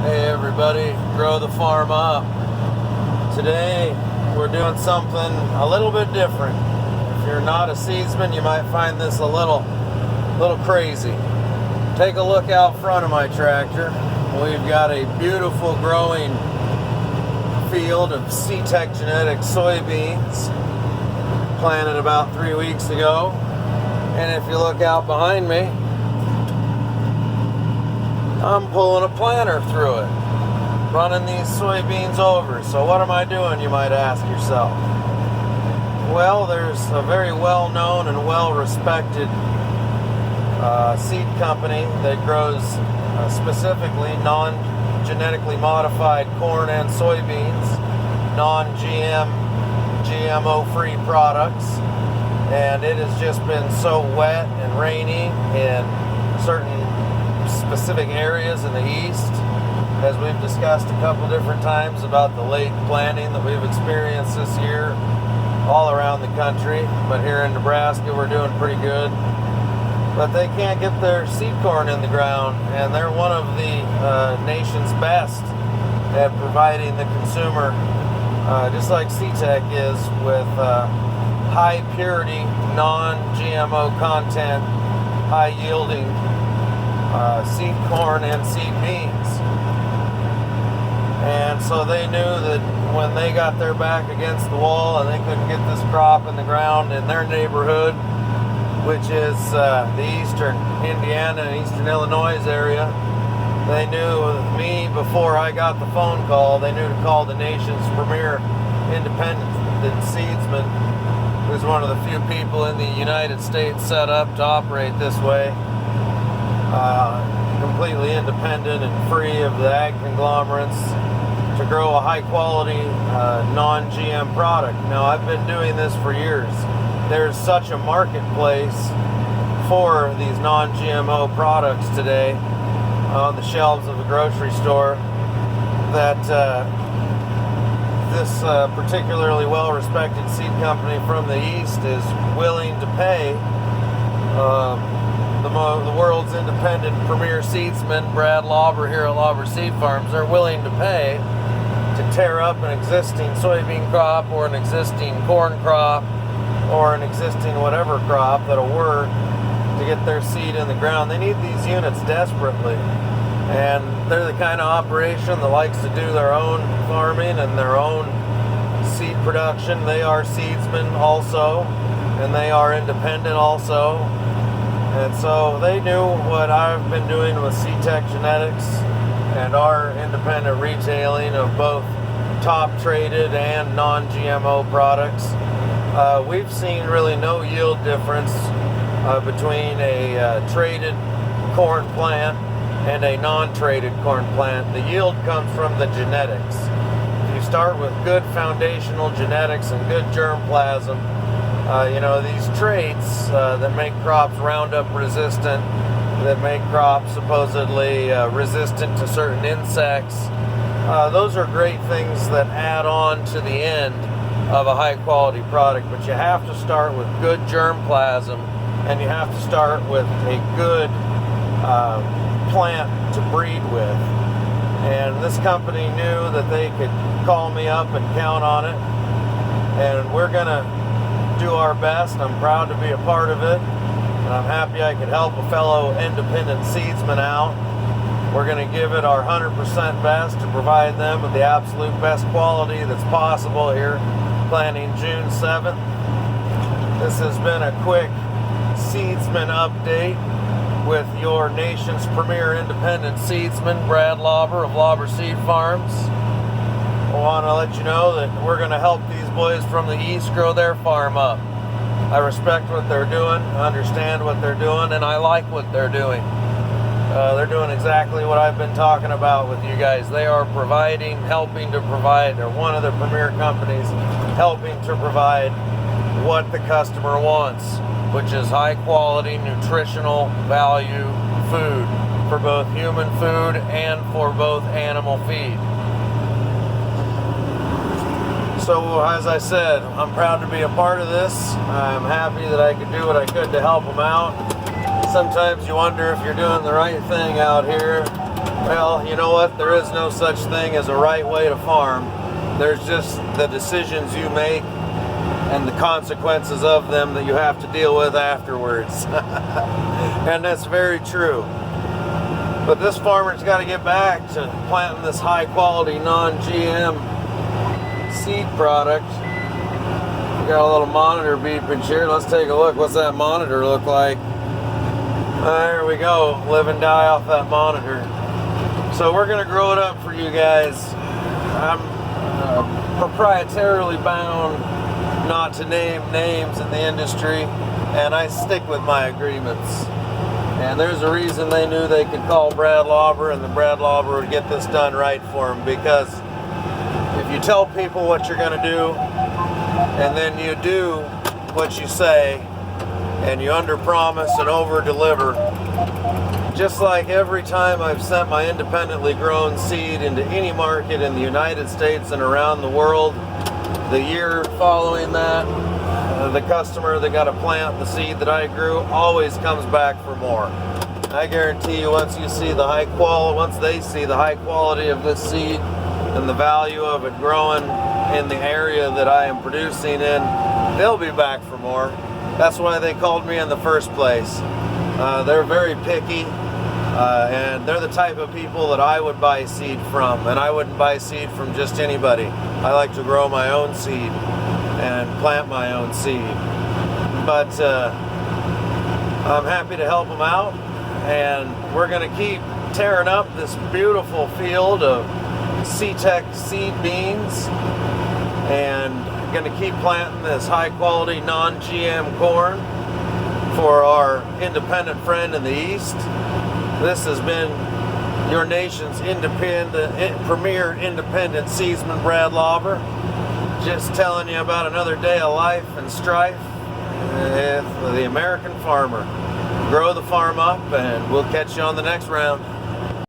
Hey everybody, grow the farm up. Today we're doing something a little bit different. If you're not a seedsman, you might find this a little crazy. Take a look out front of my tractor. We've got a beautiful growing field of C-Tech genetic soybeans planted about 3 weeks ago. And if you look out behind me, I'm pulling a planter through it, running these soybeans over. So what am I doing, you might ask yourself? Well, there's a very well-known and well-respected seed company that grows specifically non-genetically modified corn and soybeans, GMO-free products. And it has just been so wet and rainy in certain specific areas in the east, as we've discussed a couple different times about the late planting that we've experienced this year all around the country. But here in Nebraska we're doing pretty good. But they can't get their seed corn in the ground, and they're one of the nation's best at providing the consumer, just like C-Tech is, with high purity, non-GMO content, high yielding seed corn and seed beans. And so they knew that when they got their back against the wall and they couldn't get this crop in the ground in their neighborhood, which is the eastern Indiana and eastern Illinois area, they knew me before I got the phone call. They knew to call the nation's premier independent seedsman, who's one of the few people in the United States set up to operate this way. Completely independent and free of the ag conglomerates, to grow a high quality non-GM product. Now, I've been doing this for years. There's such a marketplace for these non-GMO products today on the shelves of a grocery store that this particularly well-respected seed company from the east is willing to pay the world's independent premier seedsman, Brad Lauber here at Lauber Seed Farms, are willing to pay to tear up an existing soybean crop or an existing corn crop or an existing whatever crop that'll work to get their seed in the ground. They need these units desperately. And they're the kind of operation that likes to do their own farming and their own seed production. They are seedsmen also, and they are independent also. And so they knew what I've been doing with C-Tech Genetics and our independent retailing of both top traded and non-GMO products. We've seen really no yield difference between a traded corn plant and a non-traded corn plant. The yield comes from the genetics. If you start with good foundational genetics and good germplasm, these traits that make crops Roundup resistant, that make crops supposedly resistant to certain insects, those are great things that add on to the end of a high quality product. But you have to start with good germplasm, and you have to start with a good plant to breed with. And this company knew that they could call me up and count on it, and we're gonna do our best. I'm proud to be a part of it, and I'm happy I could help a fellow independent seedsman out. We're going to give it our 100% best to provide them with the absolute best quality that's possible here, planting June 7th. This has been a quick seedsman update with your nation's premier independent seedsman, Brad Lauber of Lauber Seed Farms. I want to let you know that we're going to help these boys from the east grow their farm up. I respect what they're doing, understand what they're doing, and I like what they're doing. They're doing exactly what I've been talking about with you guys. They are helping to provide, they're one of the premier companies helping to provide what the customer wants, which is high quality, nutritional value food for both human food and for both animal feed. So, as I said, I'm proud to be a part of this. I'm happy that I could do what I could to help them out. Sometimes you wonder if you're doing the right thing out here. Well, you know what? There is no such thing as a right way to farm. There's just the decisions you make and the consequences of them that you have to deal with afterwards. And that's very true. But this farmer's got to get back to planting this high quality non-GM seed product. We got a little monitor beeping here. Let's take a look. What's that monitor look like? There we go. Live and die off that monitor. So we're going to grow it up for you guys. I'm proprietarily bound not to name names in the industry, and I stick with my agreements. And there's a reason they knew they could call Brad Lauber, and the Brad Lauber would get this done right for them, because if you tell people what you're going to do and then you do what you say and you under-promise and over-deliver, just like every time I've sent my independently grown seed into any market in the United States and around the world, the year following that, the customer that got to plant the seed that I grew always comes back for more. I guarantee you, once they see the high quality of this seed and the value of it growing in the area that I am producing in, they'll be back for more. That's why they called me in the first place. They're very picky, and they're the type of people that I would buy seed from, and I wouldn't buy seed from just anybody. I like to grow my own seed and plant my own seed. But I'm happy to help them out, and we're going to keep tearing up this beautiful field of C-Tech seed beans, and going to keep planting this high quality non-GM corn for our independent friend in the East. This has been your nation's premier independent seedsman, Brad Lauber, just telling you about another day of life and strife with the American farmer. Grow the farm up, and we'll catch you on the next round.